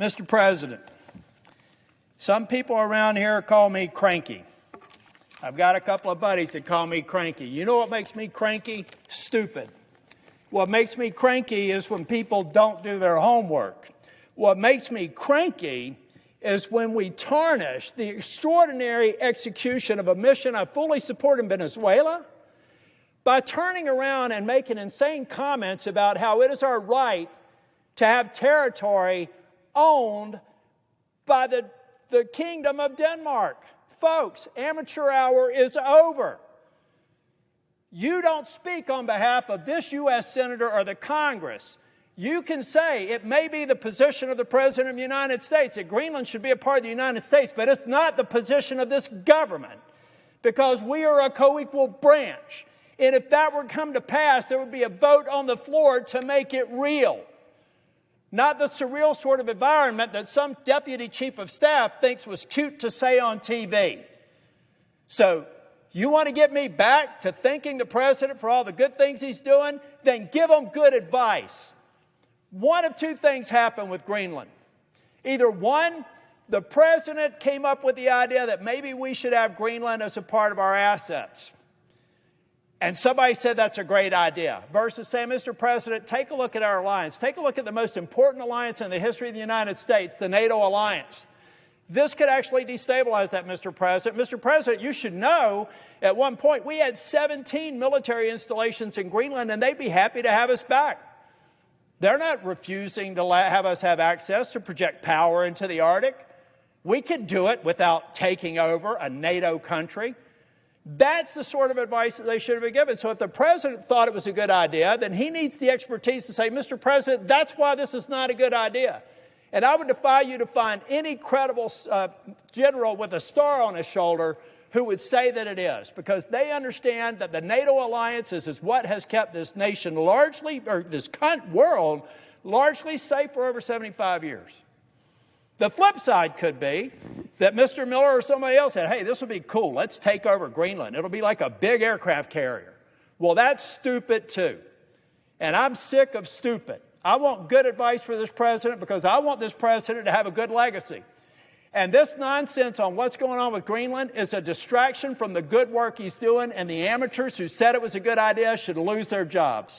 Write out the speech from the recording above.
Mr. President, some people around here call me cranky. I've got a couple of buddies that call me cranky. You know what makes me cranky? Stupid. What makes me cranky is when people don't do their homework. What makes me cranky is when we tarnish the extraordinary execution of a mission I fully support in Venezuela by turning around and making insane comments about how it is our right to have territory owned by the Kingdom of Denmark. Folks, amateur hour is over. You don't speak on behalf of this U.S. Senator or the Congress. You can say it may be the position of the President of the United States that Greenland should be a part of the United States, but it's not the position of this government because we are a co-equal branch. And if that were to come to pass, there would be a vote on the floor to make it real. Not the surreal sort of environment that some deputy chief of staff thinks was cute to say on TV. So, you want to get me back to thanking the president for all the good things he's doing? Then give him good advice. One of two things happened with Greenland. Either one, the president came up with the idea that maybe we should have Greenland as a part of our assets. And somebody said that's a great idea. Versus saying, Mr. President, take a look at our alliance. Take a look at the most important alliance in the history of the United States, the NATO alliance. This could actually destabilize that, Mr. President. Mr. President, you should know at one point we had 17 military installations in Greenland, and they'd be happy to have us back. They're not refusing to have us have access to project power into the Arctic. We could do it without taking over a NATO country. That's the sort of advice that they should have been given. So if the president thought it was a good idea, then he needs the expertise to say, Mr. President, that's why this is not a good idea. And I would defy you to find any credible general with a star on his shoulder who would say that it is, because they understand that the NATO alliance is what has kept this nation largely, or this world, largely safe for over 75 years. The flip side could be that Mr. Miller or somebody else said, hey, this would be cool. Let's take over Greenland. It'll be like a big aircraft carrier. Well, that's stupid too. And I'm sick of stupid. I want good advice for this president because I want this president to have a good legacy. And this nonsense on what's going on with Greenland is a distraction from the good work he's doing, and the amateurs who said it was a good idea should lose their jobs.